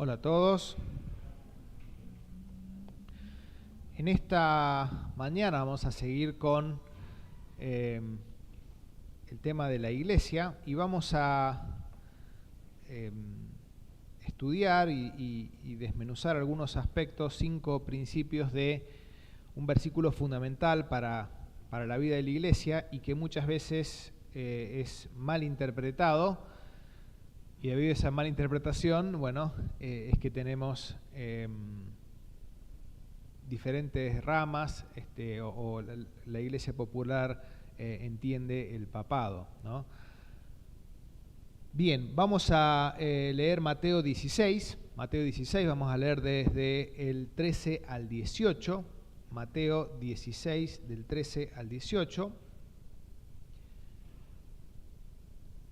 Hola a todos. En esta mañana vamos a seguir con el tema de la iglesia y vamos a estudiar y desmenuzar algunos aspectos, 5 principios de un versículo fundamental para la vida de la iglesia y que muchas veces es mal interpretado. Y debido a esa mala interpretación, bueno, es que tenemos diferentes ramas, o la Iglesia Popular entiende el papado, ¿no? Bien, vamos a leer Mateo 16. Mateo 16, vamos a leer desde el 13 al 18. Mateo 16, del 13 al 18.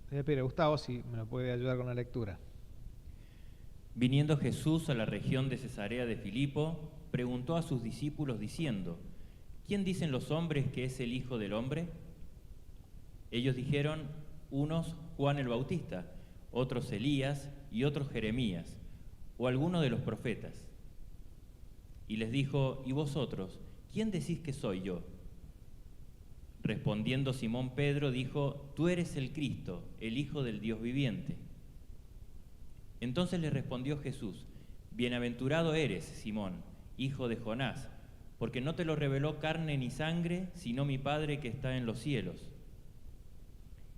Le voy a pedir a Gustavo si me lo puede ayudar con la lectura. Viniendo Jesús a la región de Cesarea de Filipo, preguntó a sus discípulos diciendo: ¿Quién dicen los hombres que es el Hijo del Hombre? Ellos dijeron: unos Juan el Bautista, otros Elías y otros Jeremías, o alguno de los profetas. Y les dijo: ¿y vosotros, quién decís que soy yo? Respondiendo Simón Pedro dijo: Tú eres el Cristo, el Hijo del Dios viviente. Entonces le respondió Jesús: Bienaventurado eres, Simón, hijo de Jonás, porque no te lo reveló carne ni sangre, sino mi Padre que está en los cielos.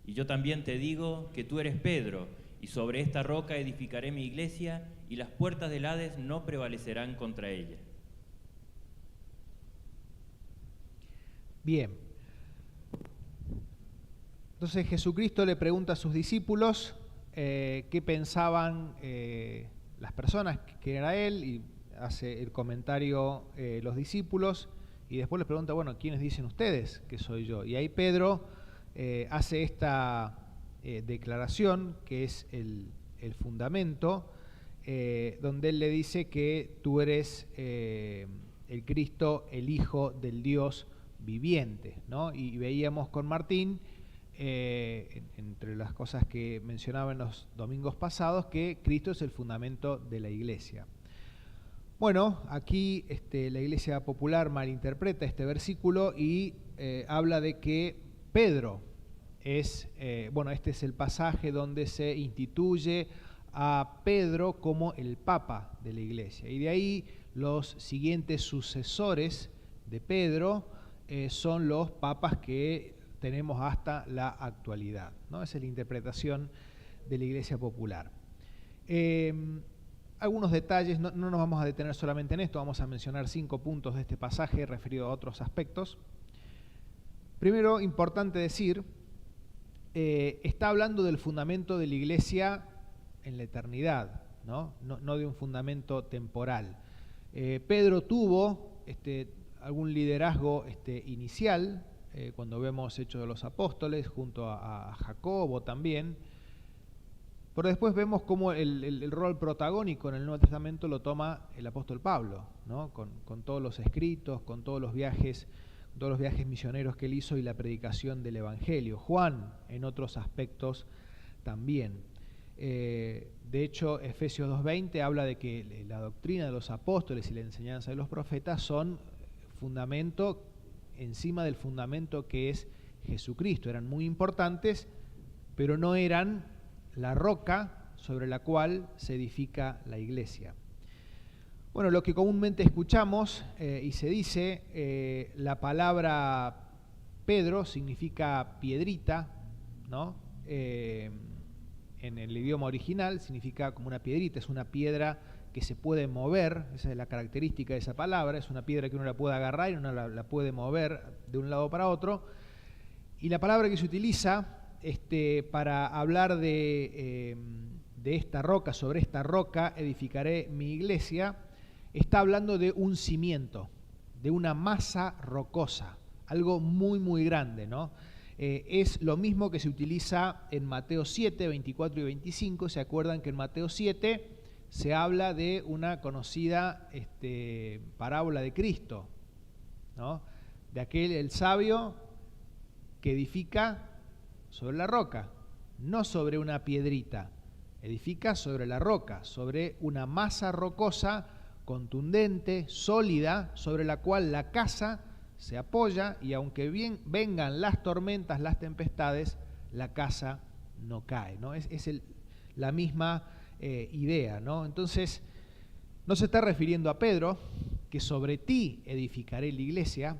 Y yo también te digo que tú eres Pedro, y sobre esta roca edificaré mi iglesia, y las puertas del Hades no prevalecerán contra ella. Bien. Entonces Jesucristo le pregunta a sus discípulos qué pensaban las personas que era él, y hace el comentario los discípulos, y después les pregunta, bueno, ¿quiénes dicen ustedes que soy yo? Y ahí Pedro hace esta declaración, que es el fundamento, donde él le dice que tú eres el Cristo, el Hijo del Dios viviente, ¿no? Y veíamos con Martín, entre las cosas que mencionaba en los domingos pasados, que Cristo es el fundamento de la iglesia. Bueno, aquí la Iglesia Popular malinterpreta este versículo y habla de que Pedro es, este es el pasaje donde se instituye a Pedro como el Papa de la iglesia, y de ahí los siguientes sucesores de Pedro son los papas que tenemos hasta la actualidad, ¿no? Esa es la interpretación de la Iglesia Popular. Algunos detalles, no nos vamos a detener solamente en esto, vamos a mencionar 5 puntos de este pasaje referido a otros aspectos. Primero, importante decir, está hablando del fundamento de la Iglesia en la eternidad, ¿no? No de un fundamento temporal. Pedro tuvo algún liderazgo inicial, cuando vemos Hechos de los Apóstoles, junto a Jacobo también, pero después vemos cómo el rol protagónico en el Nuevo Testamento lo toma el apóstol Pablo, ¿no? Con todos los escritos, con todos los viajes misioneros que él hizo y la predicación del Evangelio. Juan en otros aspectos también. De hecho, Efesios 2:20 habla de que la doctrina de los apóstoles y la enseñanza de los profetas son fundamento encima del fundamento que es Jesucristo. Eran muy importantes, pero no eran la roca sobre la cual se edifica la iglesia. Bueno, lo que comúnmente escuchamos y se dice, la palabra Pedro significa piedrita, ¿no? En el idioma original significa como una piedrita, es una piedra que se puede mover, esa es la característica de esa palabra, es una piedra que uno la puede agarrar y uno la puede mover de un lado para otro. Y la palabra que se utiliza para hablar de esta roca, sobre esta roca edificaré mi iglesia, está hablando de un cimiento, de una masa rocosa, algo muy muy grande, ¿no? Es lo mismo que se utiliza en Mateo 7, 24 y 25. ¿Se acuerdan que en Mateo 7 se habla de una conocida parábola de Cristo, ¿no? De aquel, el sabio que edifica sobre la roca, no sobre una piedrita, edifica sobre la roca, sobre una masa rocosa contundente, sólida, sobre la cual la casa se apoya y aunque bien vengan las tormentas, las tempestades, la casa no cae, ¿no? Es la misma idea, ¿no? Entonces, no se está refiriendo a Pedro, que sobre ti edificaré la iglesia,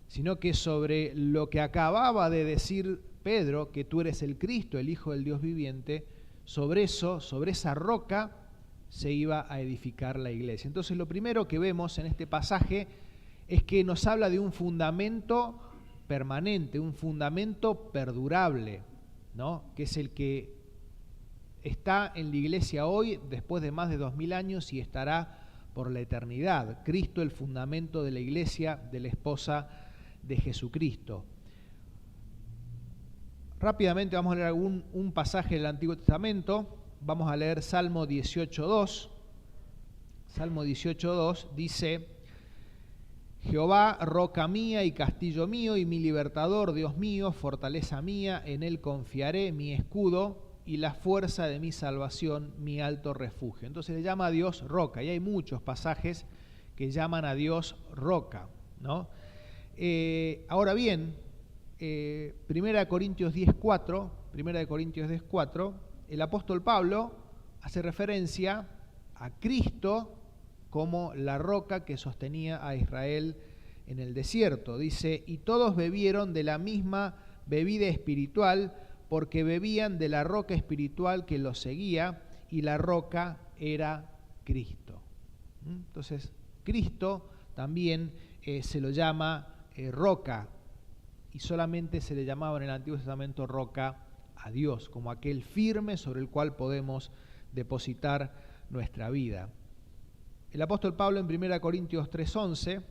sino que sobre lo que acababa de decir Pedro, que tú eres el Cristo, el Hijo del Dios viviente, sobre eso, sobre esa roca, se iba a edificar la iglesia. Entonces, lo primero que vemos en este pasaje es que nos habla de un fundamento permanente, un fundamento perdurable, ¿no? Que es el que está en la iglesia hoy, después de más de 2000 años, y estará por la eternidad. Cristo, el fundamento de la iglesia, de la esposa de Jesucristo. Rápidamente vamos a leer un pasaje del Antiguo Testamento. Vamos a leer Salmo 18.2. Salmo 18.2 dice: Jehová, roca mía y castillo mío y mi libertador, Dios mío, fortaleza mía, en él confiaré, mi escudo y la fuerza de mi salvación, mi alto refugio. Entonces le llama a Dios roca, y hay muchos pasajes que llaman a Dios roca, ¿no? Ahora bien, 1 Corintios 10.4, el apóstol Pablo hace referencia a Cristo como la roca que sostenía a Israel en el desierto. Dice: y todos bebieron de la misma bebida espiritual, porque bebían de la roca espiritual que los seguía, y la roca era Cristo. Entonces, Cristo también se lo llama roca, y solamente se le llamaba en el Antiguo Testamento roca a Dios, como aquel firme sobre el cual podemos depositar nuestra vida. El apóstol Pablo en 1 Corintios 3.11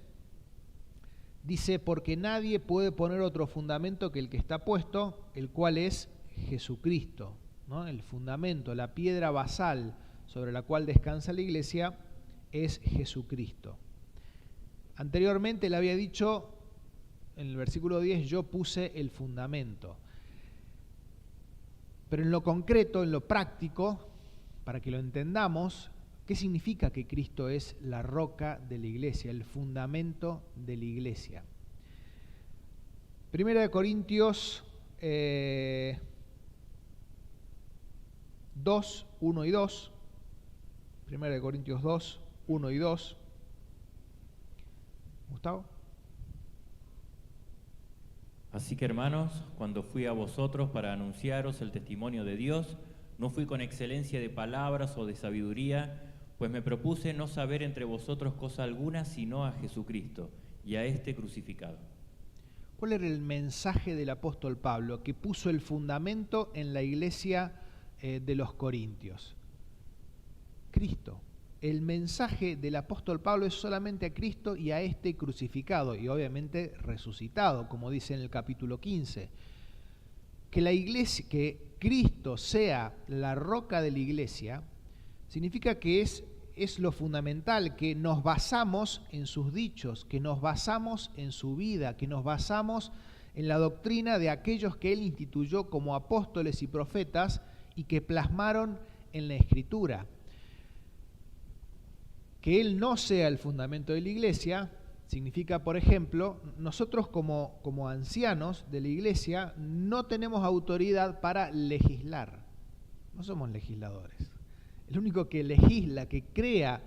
dice: porque nadie puede poner otro fundamento que el que está puesto, el cual es Jesucristo, ¿no? El fundamento, la piedra basal sobre la cual descansa la iglesia es Jesucristo. Anteriormente le había dicho en el versículo 10: yo puse el fundamento. Pero en lo concreto, en lo práctico, para que lo entendamos, ¿qué significa que Cristo es la roca de la iglesia, el fundamento de la iglesia? Primera de Corintios 2, 1 y 2. Primera de Corintios 2, 1 y 2. Gustavo. Así que, hermanos, cuando fui a vosotros para anunciaros el testimonio de Dios, no fui con excelencia de palabras o de sabiduría, pues me propuse no saber entre vosotros cosa alguna sino a Jesucristo y a este crucificado. ¿Cuál era el mensaje del apóstol Pablo que puso el fundamento en la iglesia de los Corintios? Cristo. El mensaje del apóstol Pablo es solamente a Cristo y a este crucificado y obviamente resucitado, como dice en el capítulo 15. Que la iglesia, que Cristo sea la roca de la iglesia, significa que es lo fundamental, que nos basamos en sus dichos, que nos basamos en su vida, que nos basamos en la doctrina de aquellos que él instituyó como apóstoles y profetas y que plasmaron en la Escritura. Que él no sea el fundamento de la iglesia significa, por ejemplo, nosotros como ancianos de la iglesia no tenemos autoridad para legislar. No somos legisladores. El único que legisla, que crea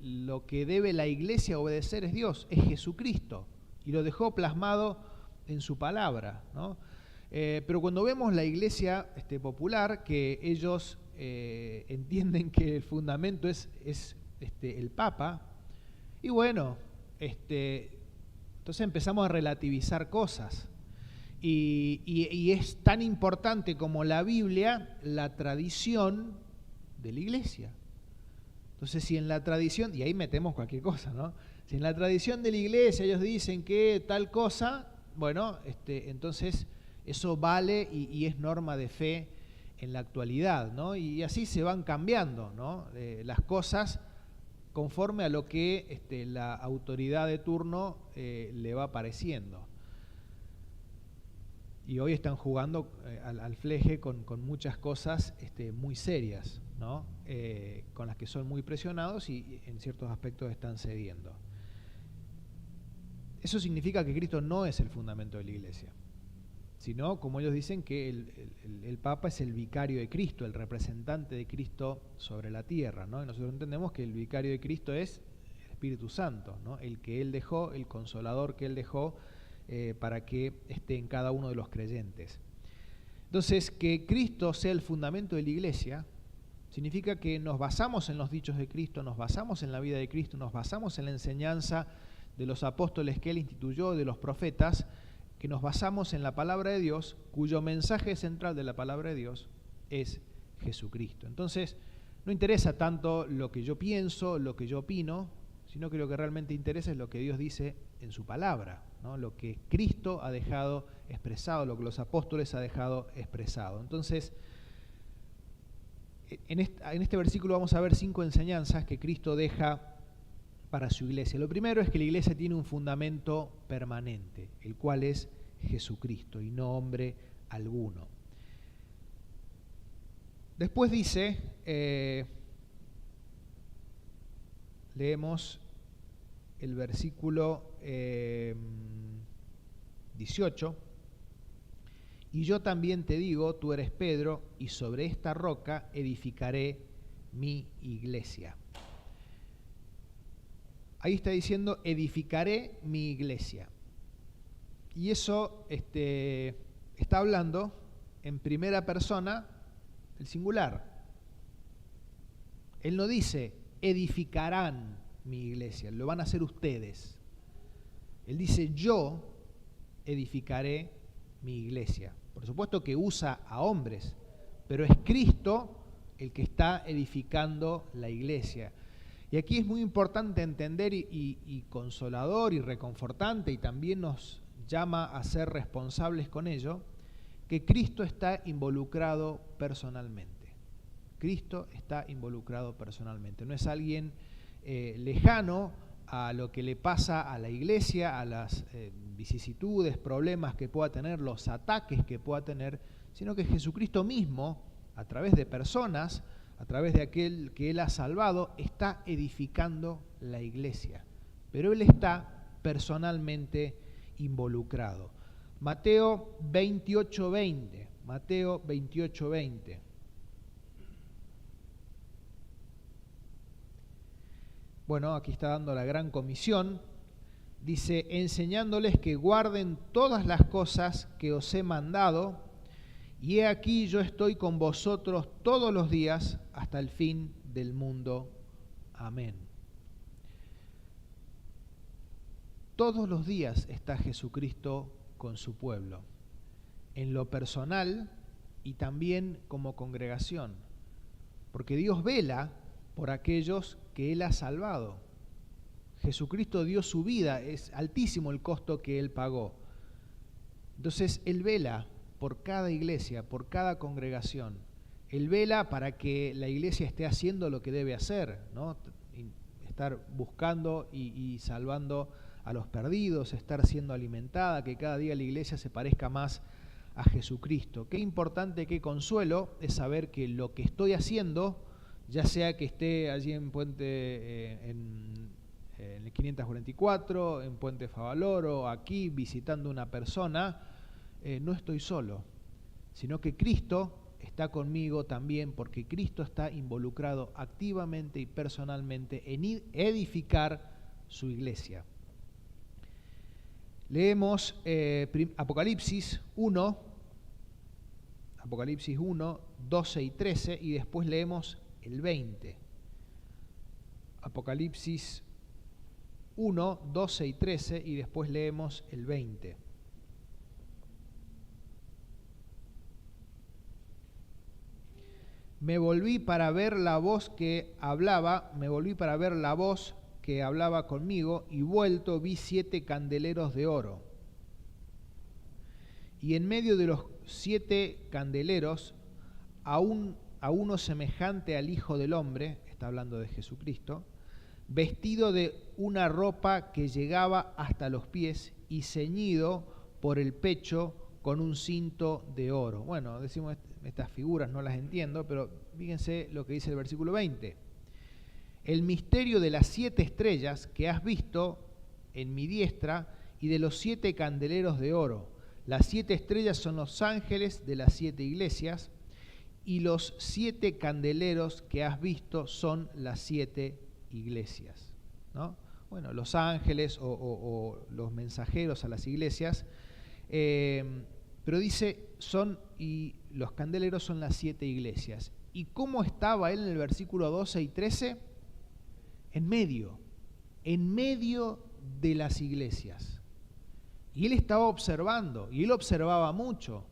lo que debe la iglesia obedecer es Dios, es Jesucristo. Y lo dejó plasmado en su palabra, ¿no? Pero cuando vemos la iglesia popular, que ellos entienden que el fundamento es el Papa, y bueno, entonces empezamos a relativizar cosas. Y es tan importante como la Biblia la tradición de la iglesia. Entonces, si en la tradición, y ahí metemos cualquier cosa, ¿no? Si en la tradición de la iglesia ellos dicen que tal cosa, bueno, entonces eso vale y es norma de fe en la actualidad, ¿no? Y así se van cambiando, ¿no? Las cosas conforme a lo que la autoridad de turno le va pareciendo. y hoy están jugando al fleje con muchas cosas muy serias, ¿no? Con las que son muy presionados y en ciertos aspectos están cediendo. Eso significa que Cristo no es el fundamento de la iglesia, sino, como ellos dicen, que el Papa es el vicario de Cristo, el representante de Cristo sobre la tierra, ¿no? Y nosotros entendemos que el vicario de Cristo es el Espíritu Santo, ¿no? El que Él dejó, el consolador que Él dejó para que esté en cada uno de los creyentes. Entonces, que Cristo sea el fundamento de la iglesia significa que nos basamos en los dichos de Cristo, nos basamos en la vida de Cristo, nos basamos en la enseñanza de los apóstoles que Él instituyó, de los profetas, que nos basamos en la palabra de Dios, cuyo mensaje central de la palabra de Dios es Jesucristo. Entonces, no interesa tanto lo que yo pienso, lo que yo opino, sino que lo que realmente interesa es lo que Dios dice en su palabra, ¿no? Lo que Cristo ha dejado expresado, lo que los apóstoles ha dejado expresado. Entonces, en este versículo vamos a ver 5 enseñanzas que Cristo deja para su iglesia. Lo primero es que la iglesia tiene un fundamento permanente, el cual es Jesucristo y no hombre alguno. Después dice, leemos el versículo 18, y yo también te digo, tú eres Pedro, y sobre esta roca edificaré mi iglesia. Ahí está diciendo, edificaré mi iglesia. Y eso está hablando en primera persona del singular. Él no dice, edificarán mi iglesia, lo van a hacer ustedes. Él dice, yo edificaré mi iglesia. Por supuesto que usa a hombres, pero es Cristo el que está edificando la iglesia. Y aquí es muy importante entender y consolador y reconfortante, y también nos llama a ser responsables con ello, que Cristo está involucrado personalmente. Cristo está involucrado personalmente. No es alguien lejano a lo que le pasa a la iglesia, a las vicisitudes, problemas que pueda tener, los ataques que pueda tener, sino que Jesucristo mismo, a través de personas, a través de aquel que Él ha salvado, está edificando la iglesia. Pero Él está personalmente involucrado. Mateo 28:20. Mateo 28:20. Bueno, aquí está dando la gran comisión. Dice, enseñándoles que guarden todas las cosas que os he mandado, y he aquí yo estoy con vosotros todos los días hasta el fin del mundo. Amén. Todos los días está Jesucristo con su pueblo, en lo personal y también como congregación, porque Dios vela por aquellos que Él ha salvado. Jesucristo dio su vida, es altísimo el costo que Él pagó. Entonces Él vela por cada iglesia, por cada congregación. Él vela para que la iglesia esté haciendo lo que debe hacer, ¿no? Estar buscando y salvando a los perdidos, estar siendo alimentada, que cada día la iglesia se parezca más a Jesucristo. Qué importante, qué consuelo es saber que lo que estoy haciendo, ya sea que esté allí en Puente, en el 544, en Puente Favaloro, aquí visitando una persona, no estoy solo, sino que Cristo está conmigo también, porque Cristo está involucrado activamente y personalmente en edificar su iglesia. Leemos Apocalipsis 1, 12 y 13, y después leemos el 20. Apocalipsis 1, 12 y 13, y después leemos el 20. Me volví para ver la voz que hablaba conmigo, y vuelto vi 7 candeleros de oro. Y en medio de los 7 candeleros, a uno semejante al Hijo del Hombre, está hablando de Jesucristo, vestido de una ropa que llegaba hasta los pies y ceñido por el pecho con un cinto de oro. Bueno, decimos, estas figuras no las entiendo, pero fíjense lo que dice el versículo 20. El misterio de las 7 estrellas que has visto en mi diestra y de los 7 candeleros de oro. Las 7 estrellas son los ángeles de las 7 iglesias y los 7 candeleros que has visto son las 7 iglesias, ¿no? Bueno, los ángeles o los mensajeros a las iglesias, pero dice y los candeleros son las 7 iglesias. ¿Y cómo estaba él en el versículo 12 y 13? En medio de las iglesias. Y él estaba observando, y él observaba mucho.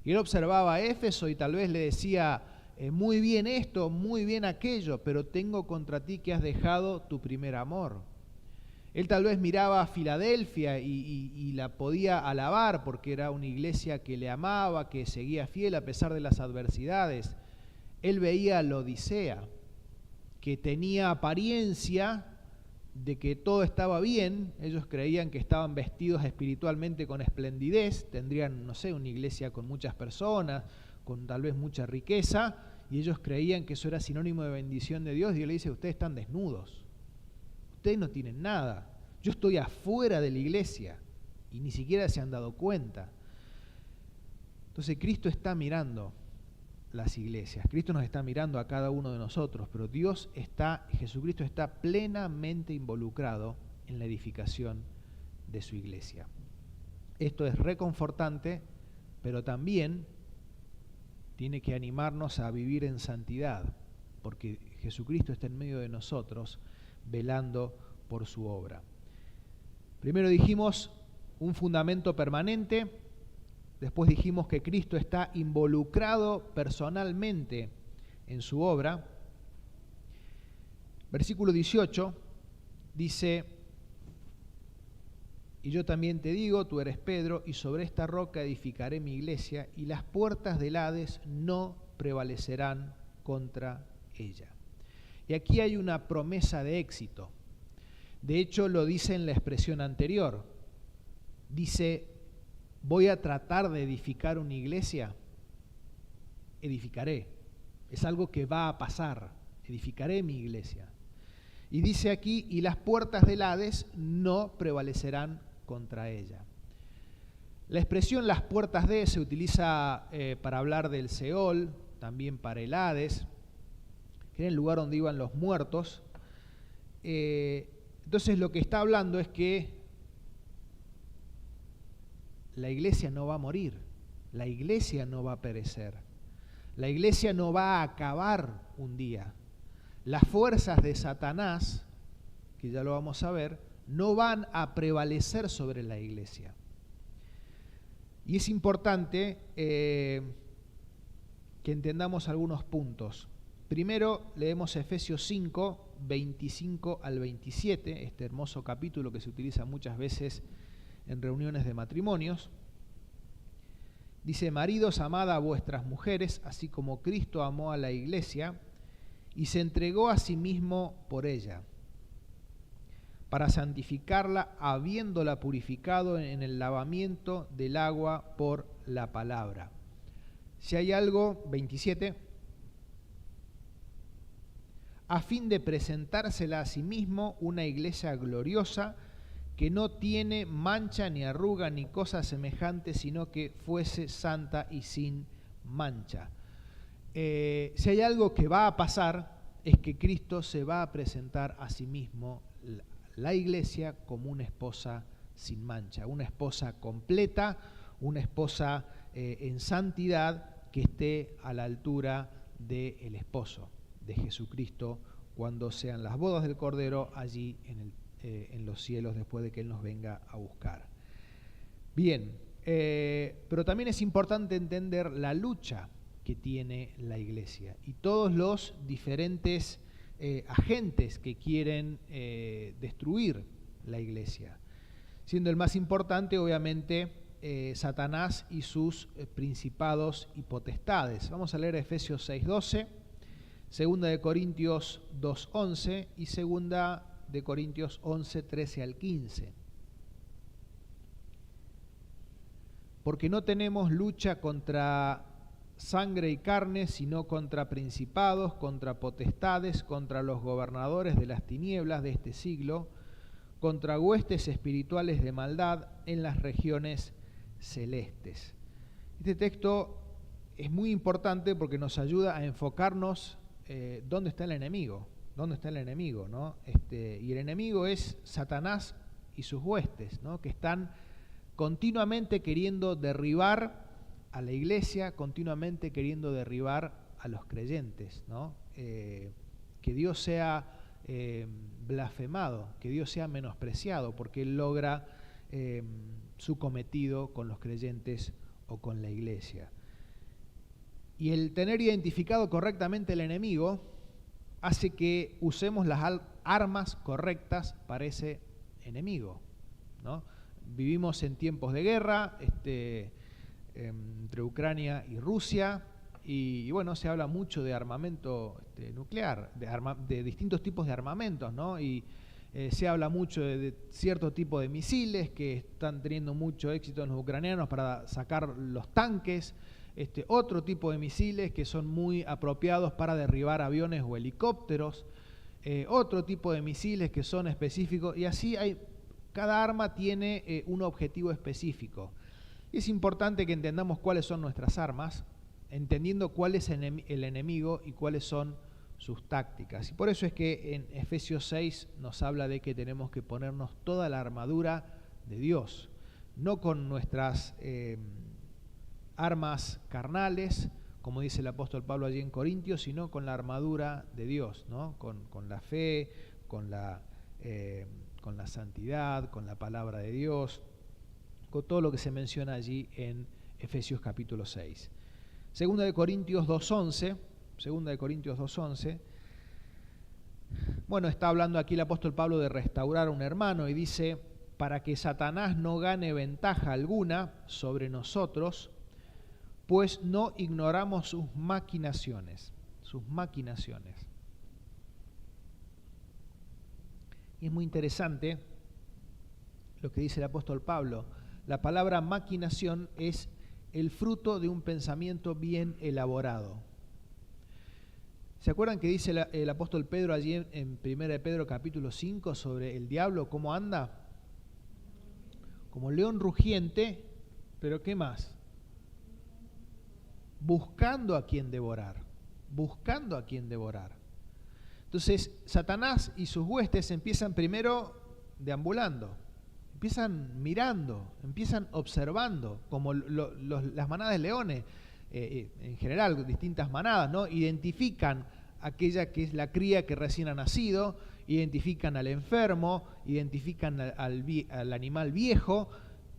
Y él observaba a Éfeso y tal vez le decía, muy bien esto, muy bien aquello, pero tengo contra ti que has dejado tu primer amor. Él tal vez miraba a Filadelfia y la podía alabar porque era una iglesia que le amaba, que seguía fiel a pesar de las adversidades. Él veía a la Odisea, que tenía apariencia de que todo estaba bien. Ellos creían que estaban vestidos espiritualmente con esplendidez, tendrían, no sé, una iglesia con muchas personas, con tal vez mucha riqueza, y ellos creían que eso era sinónimo de bendición de Dios. Y Dios le dice, ustedes están desnudos, ustedes no tienen nada, yo estoy afuera de la iglesia y ni siquiera se han dado cuenta. Entonces Cristo está mirando las iglesias, Cristo nos está mirando a cada uno de nosotros, pero Jesucristo está plenamente involucrado en la edificación de su iglesia. Esto es reconfortante, pero también tiene que animarnos a vivir en santidad, porque Jesucristo está en medio de nosotros, velando por su obra. Primero dijimos un fundamento permanente. Después dijimos que Cristo está involucrado personalmente en su obra. Versículo 18 dice, y yo también te digo, tú eres Pedro, y sobre esta roca edificaré mi iglesia, y las puertas del Hades no prevalecerán contra ella. Y aquí hay una promesa de éxito. De hecho, lo dice en la expresión anterior. Dice, voy a tratar de edificar una iglesia, edificaré. Es algo que va a pasar, edificaré mi iglesia. Y dice aquí, y las puertas del Hades no prevalecerán contra ella. La expresión las puertas de se utiliza para hablar del Seol, también para el Hades, que era el lugar donde iban los muertos. Entonces lo que está hablando es que la iglesia no va a morir, la iglesia no va a perecer, la iglesia no va a acabar un día. Las fuerzas de Satanás, que ya lo vamos a ver, no van a prevalecer sobre la iglesia. Y es importante que entendamos algunos puntos. Primero leemos Efesios 5, 25 al 27, este hermoso capítulo que se utiliza muchas veces en reuniones de matrimonios. Dice, maridos, amad a vuestras mujeres, así como Cristo amó a la iglesia y se entregó a sí mismo por ella, para santificarla, habiéndola purificado en el lavamiento del agua por la palabra. Si hay algo, 27, a fin de presentársela a sí mismo una iglesia gloriosa, que no tiene mancha ni arruga ni cosa semejante, sino que fuese santa y sin mancha. Si hay algo que va a pasar, es que Cristo se va a presentar a sí mismo, la iglesia, como una esposa sin mancha, una esposa completa, una esposa en santidad, que esté a la altura del esposo de Jesucristo, cuando sean las bodas del Cordero allí en los cielos, después de que Él nos venga a buscar. Bien, pero también es importante entender la lucha que tiene la iglesia y todos los diferentes agentes que quieren destruir la iglesia, siendo el más importante obviamente Satanás y sus principados y potestades. Vamos a leer Efesios 6:12, 2 de Corintios 2:11 y 2 de Corintios 11:13 al 15. porque no tenemos lucha contra sangre y carne, sino contra principados, contra potestades, contra los gobernadores de las tinieblas de este siglo, contra huestes espirituales de maldad en las regiones celestes. Este texto es muy importante porque nos ayuda a enfocarnos dónde está el enemigo, ¿no? Y el enemigo es Satanás y sus huestes, ¿no? Que están continuamente queriendo derribar a la iglesia, continuamente queriendo derribar a los creyentes, ¿no? Que Dios sea blasfemado, que Dios sea menospreciado, porque Él logra su cometido con los creyentes o con la iglesia. Y el tener identificado correctamente el enemigo hace que usemos las armas correctas para ese enemigo, ¿no? Vivimos en tiempos de guerra entre Ucrania y Rusia, y bueno, se habla mucho de armamento nuclear, de distintos tipos de armamentos, ¿no? Y se habla mucho de cierto tipo de misiles que están teniendo mucho éxito en los ucranianos para sacar los tanques, otro tipo de misiles que son muy apropiados para derribar aviones o helicópteros, otro tipo de misiles que son específicos, y así cada arma tiene un objetivo específico. Es importante que entendamos cuáles son nuestras armas, entendiendo cuál es el enemigo y cuáles son sus tácticas. Y por eso es que en Efesios 6 nos habla de que tenemos que ponernos toda la armadura de Dios, no con nuestras armas carnales, como dice el apóstol Pablo allí en Corintios, sino con la armadura de Dios, ¿no? Con la fe, con la santidad, con la palabra de Dios, con todo lo que se menciona allí en Efesios capítulo 6. Segunda de Corintios 2:11, bueno, está hablando aquí el apóstol Pablo de restaurar a un hermano y dice, para que Satanás no gane ventaja alguna sobre nosotros, pues no ignoramos sus maquinaciones. Y es muy interesante lo que dice el apóstol Pablo. La palabra maquinación es el fruto de un pensamiento bien elaborado. ¿Se acuerdan que dice el apóstol Pedro allí en 1 de Pedro capítulo 5 sobre el diablo, cómo anda? Como león rugiente, pero ¿qué más? Buscando a quien devorar. Entonces, Satanás y sus huestes empiezan primero deambulando, empiezan mirando, empiezan observando, como las manadas de leones, en general, distintas manadas, ¿no? Identifican aquella que es la cría que recién ha nacido, identifican al enfermo, identifican al animal viejo,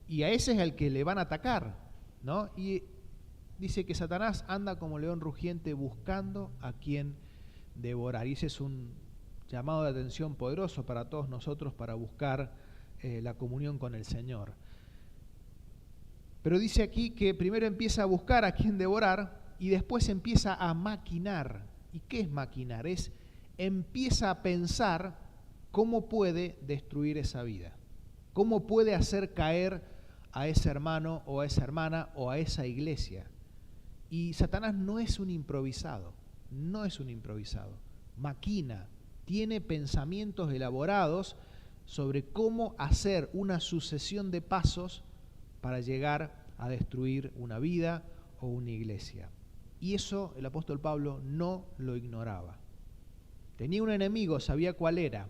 y a ese es al que le van a atacar, ¿no? Y dice que Satanás anda como león rugiente buscando a quien devorar. Y ese es un llamado de atención poderoso para todos nosotros para buscar la comunión con el Señor. Pero dice aquí que primero empieza a buscar a quien devorar y después empieza a maquinar. ¿Y qué es maquinar? Empieza a pensar cómo puede destruir esa vida, cómo puede hacer caer a ese hermano o a esa hermana o a esa iglesia. Y Satanás no es un improvisado, maquina, tiene pensamientos elaborados sobre cómo hacer una sucesión de pasos para llegar a destruir una vida o una iglesia. Y eso el apóstol Pablo no lo ignoraba. Tenía un enemigo, sabía cuál era,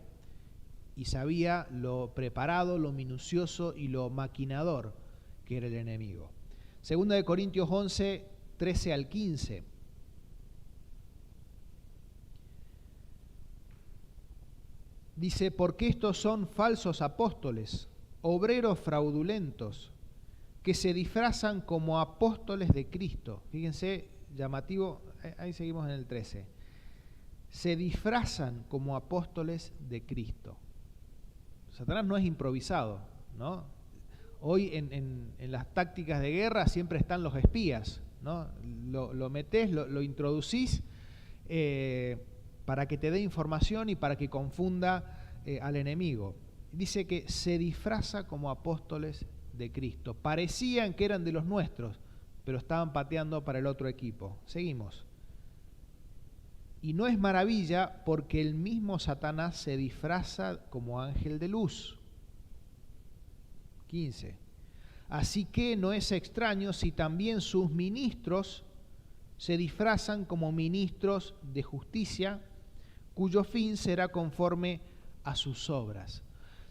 y sabía lo preparado, lo minucioso y lo maquinador que era el enemigo. Segunda de Corintios 11, 13 al 15. Dice, porque estos son falsos apóstoles, obreros fraudulentos, que se disfrazan como apóstoles de Cristo. Fíjense, llamativo, ahí seguimos en el 13. Se disfrazan como apóstoles de Cristo. Satanás no es improvisado, ¿no? Hoy en las tácticas de guerra siempre están los espías, ¿no? Lo metés, lo introducís para que te dé información y para que confunda al enemigo. Dice que se disfraza como apóstoles de Cristo. Parecían que eran de los nuestros, pero estaban pateando para el otro equipo. Seguimos. Y no es maravilla porque el mismo Satanás se disfraza como ángel de luz. 15. Así que no es extraño si también sus ministros se disfrazan como ministros de justicia, cuyo fin será conforme a sus obras.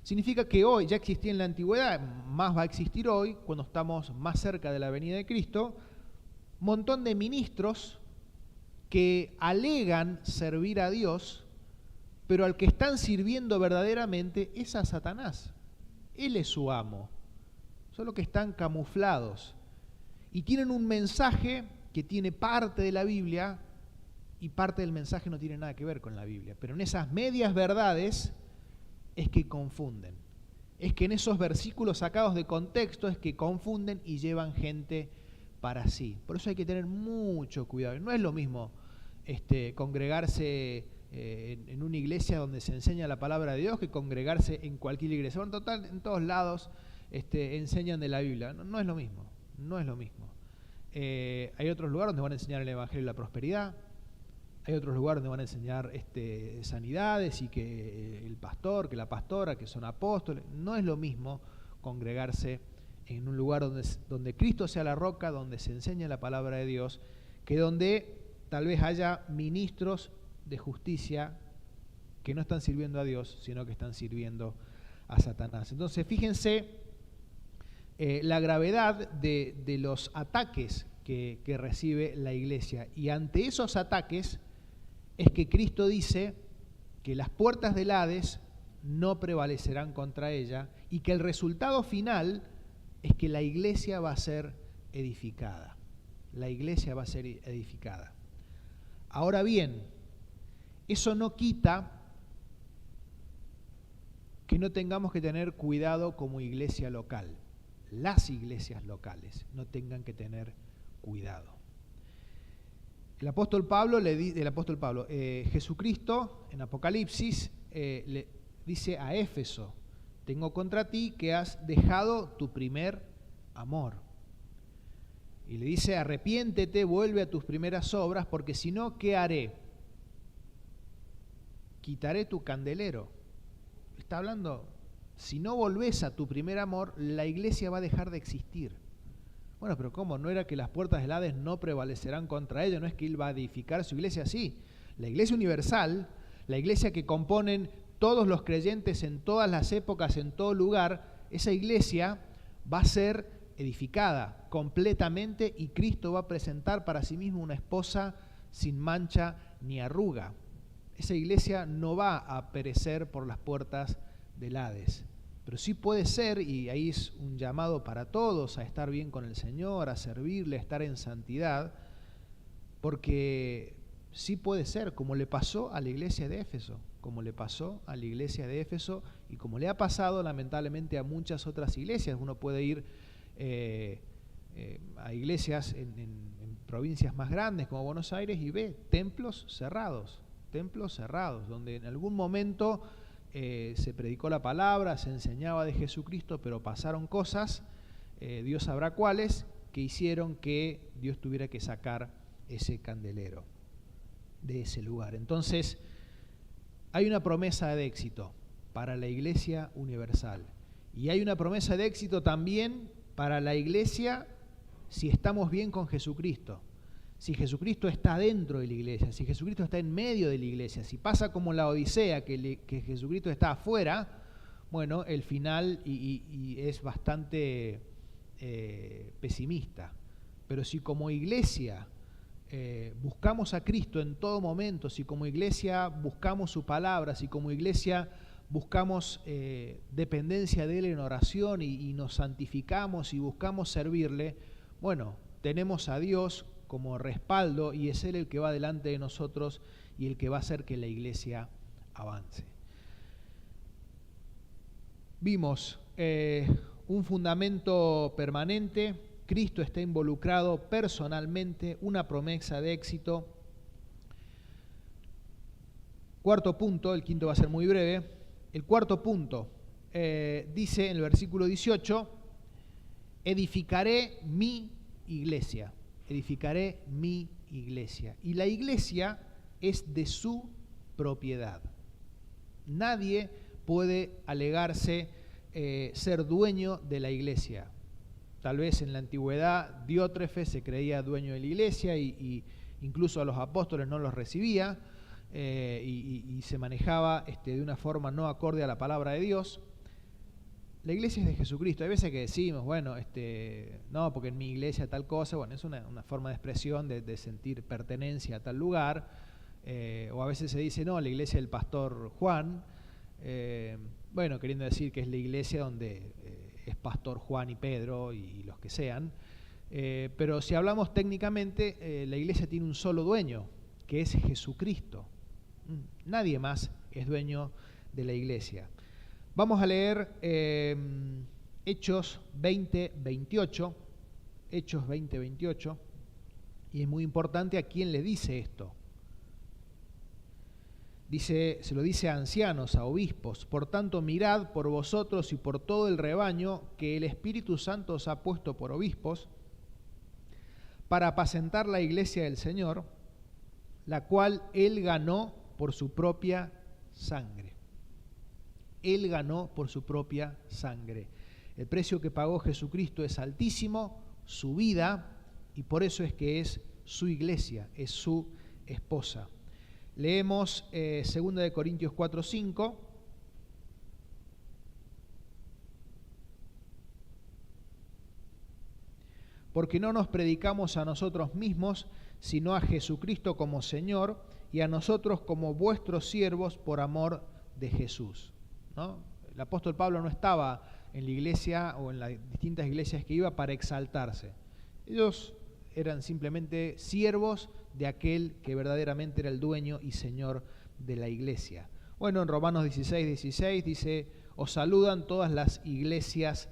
Significa que hoy, ya existía en la antigüedad, más va a existir hoy, cuando estamos más cerca de la venida de Cristo, un montón de ministros que alegan servir a Dios, pero al que están sirviendo verdaderamente es a Satanás. Él es su amo, solo que están camuflados y tienen un mensaje que tiene parte de la Biblia y parte del mensaje no tiene nada que ver con la Biblia. Pero en esas medias verdades es que confunden. Es que en esos versículos sacados de contexto es que confunden y llevan gente para sí. Por eso hay que tener mucho cuidado. No es lo mismo congregarse en una iglesia donde se enseña la palabra de Dios que congregarse en cualquier iglesia. Bueno, en total, en todos lados enseñan de la Biblia. No es lo mismo. No es lo mismo. Hay otros lugares donde van a enseñar el Evangelio y la prosperidad. Hay otros lugares donde van a enseñar sanidades y que el pastor, que la pastora, que son apóstoles. No es lo mismo congregarse en un lugar donde Cristo sea la roca, donde se enseña la palabra de Dios, que donde tal vez haya ministros de justicia que no están sirviendo a Dios, sino que están sirviendo a Satanás. Entonces, fíjense la gravedad de los ataques que recibe la iglesia. Y ante esos ataques es que Cristo dice que las puertas del Hades no prevalecerán contra ella y que el resultado final es que la iglesia va a ser edificada. La iglesia va a ser edificada. Ahora bien, eso no quita que no tengamos que tener cuidado como iglesia local. Las iglesias locales no tengan que tener cuidado. El apóstol Pablo Jesucristo en Apocalipsis le dice a Éfeso: tengo contra ti que has dejado tu primer amor. Y le dice: arrepiéntete, vuelve a tus primeras obras, porque si no, ¿qué haré? Quitaré tu candelero. Está hablando, si no volvés a tu primer amor, la iglesia va a dejar de existir. Bueno, pero ¿cómo? ¿No era que las puertas del Hades no prevalecerán contra ella? ¿No es que él va a edificar su iglesia? Sí, la iglesia universal, la iglesia que componen todos los creyentes en todas las épocas, en todo lugar, esa iglesia va a ser edificada completamente y Cristo va a presentar para sí mismo una esposa sin mancha ni arruga. Esa iglesia no va a perecer por las puertas del Hades. Pero sí puede ser, y ahí es un llamado para todos a estar bien con el Señor, a servirle, a estar en santidad, porque sí puede ser, como le pasó a la iglesia de Éfeso, y como le ha pasado lamentablemente a muchas otras iglesias. Uno puede ir a iglesias en provincias más grandes como Buenos Aires y ve templos cerrados, donde en algún momento se predicó la palabra, se enseñaba de Jesucristo, pero pasaron cosas, Dios sabrá cuáles, que hicieron que Dios tuviera que sacar ese candelero de ese lugar. Entonces, hay una promesa de éxito para la iglesia universal y hay una promesa de éxito también para la iglesia si estamos bien con Jesucristo. Si Jesucristo está dentro de la iglesia, si Jesucristo está en medio de la iglesia, si pasa como la Odisea, que Jesucristo está afuera, bueno, el final y es bastante pesimista. Pero si como iglesia buscamos a Cristo en todo momento, si como iglesia buscamos su palabra, si como iglesia buscamos dependencia de Él en oración y nos santificamos y buscamos servirle, bueno, tenemos a Dios como respaldo y es Él el que va delante de nosotros y el que va a hacer que la iglesia avance. Vimos un fundamento permanente, Cristo está involucrado personalmente, una promesa de éxito. Cuarto punto, el quinto va a ser muy breve. El cuarto punto dice en el versículo 18, edificaré mi iglesia. Edificaré mi iglesia. Y la iglesia es de su propiedad. Nadie puede alegarse ser dueño de la iglesia. Tal vez en la antigüedad Diótrefes se creía dueño de la iglesia y incluso a los apóstoles no los recibía y se manejaba de una forma no acorde a la palabra de Dios. La iglesia es de Jesucristo. Hay veces que decimos, bueno, no, porque en mi iglesia tal cosa, bueno, es una forma de expresión de sentir pertenencia a tal lugar, o a veces se dice, no, la iglesia del pastor Juan, bueno, queriendo decir que es la iglesia donde es pastor Juan y Pedro y los que sean, pero si hablamos técnicamente, la iglesia tiene un solo dueño, que es Jesucristo. Nadie más es dueño de la iglesia. Vamos a leer Hechos 20:28, Hechos 20:28, y es muy importante a quién le dice esto. Se lo dice a ancianos, a obispos. Por tanto, mirad por vosotros y por todo el rebaño que el Espíritu Santo os ha puesto por obispos para apacentar la iglesia del Señor, la cual Él ganó por su propia sangre. Él ganó por su propia sangre. El precio que pagó Jesucristo es altísimo, su vida, y por eso es que es su iglesia, es su esposa. Leemos 2 Corintios 4:5. Porque no nos predicamos a nosotros mismos, sino a Jesucristo como Señor, y a nosotros como vuestros siervos por amor de Jesús, ¿no? El apóstol Pablo no estaba en la iglesia o en las distintas iglesias que iba para exaltarse. Ellos eran simplemente siervos de aquel que verdaderamente era el dueño y señor de la iglesia. Bueno, en Romanos 16:16 dice, os saludan todas las iglesias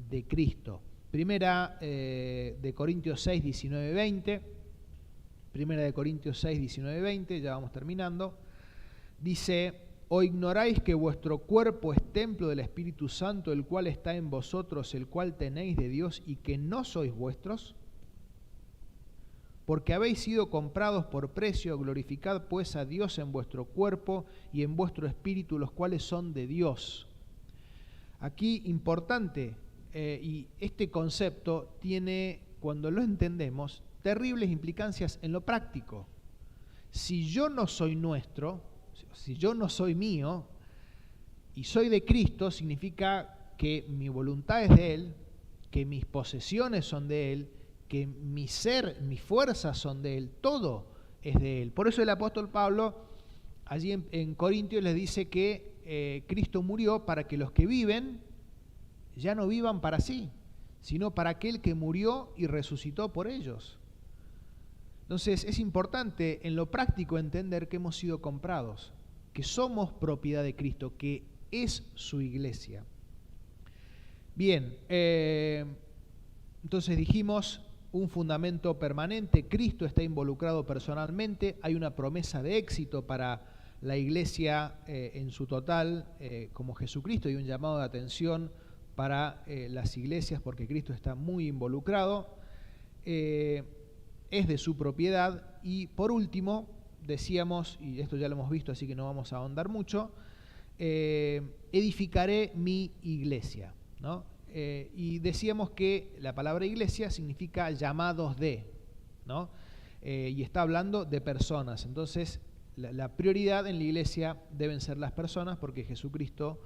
de Cristo. Primera de Corintios 6:19-20. Primera de Corintios 6:19-20, ya vamos terminando. Dice, ¿o ignoráis que vuestro cuerpo es templo del Espíritu Santo, el cual está en vosotros, el cual tenéis de Dios, y que no sois vuestros? Porque habéis sido comprados por precio, glorificad pues a Dios en vuestro cuerpo y en vuestro espíritu, los cuales son de Dios. Aquí importante, y este concepto tiene, cuando lo entendemos, terribles implicancias en lo práctico. Si yo no soy nuestro, si yo no soy mío y soy de Cristo, significa que mi voluntad es de Él, que mis posesiones son de Él, que mi ser, mis fuerzas son de Él, todo es de Él. Por eso el apóstol Pablo allí en Corintios les dice que Cristo murió para que los que viven ya no vivan para sí, sino para aquel que murió y resucitó por ellos. Entonces es importante en lo práctico entender que hemos sido comprados, que somos propiedad de Cristo, que es su iglesia. Bien, entonces dijimos un fundamento permanente, Cristo está involucrado personalmente, hay una promesa de éxito para la iglesia en su total como Jesucristo y un llamado de atención para las iglesias porque Cristo está muy involucrado. Es de su propiedad y por último decíamos, y esto ya lo hemos visto así que no vamos a ahondar mucho, edificaré mi iglesia, ¿no? Y decíamos que la palabra iglesia significa llamados de, ¿no? Y está hablando de personas, entonces la prioridad en la iglesia deben ser las personas porque Jesucristo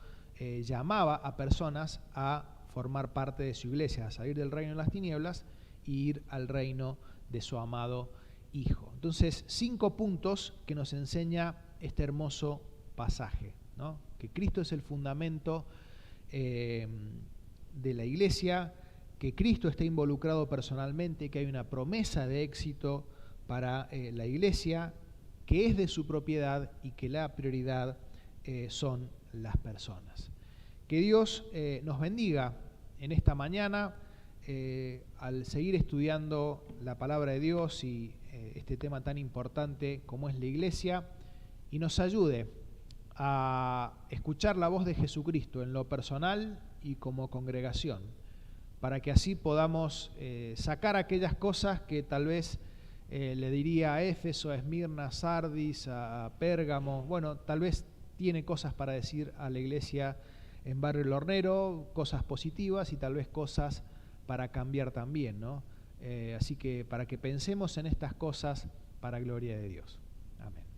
llamaba a personas a formar parte de su iglesia, a salir del reino de las tinieblas e ir al reino de su amado Hijo. Entonces, 5 puntos que nos enseña este hermoso pasaje, ¿no? Que Cristo es el fundamento de la iglesia, que Cristo está involucrado personalmente, que hay una promesa de éxito para la iglesia, que es de su propiedad y que la prioridad son las personas. Que Dios nos bendiga en esta mañana al seguir estudiando la palabra de Dios y este tema tan importante como es la iglesia y nos ayude a escuchar la voz de Jesucristo en lo personal y como congregación para que así podamos sacar aquellas cosas que tal vez le diría a Éfeso, a Esmirna, a Sardis, a Pérgamo. Bueno, tal vez tiene cosas para decir a la iglesia en Barrio El Hornero, cosas positivas y tal vez cosas para cambiar también, ¿no? Así que para que pensemos en estas cosas para gloria de Dios. Amén.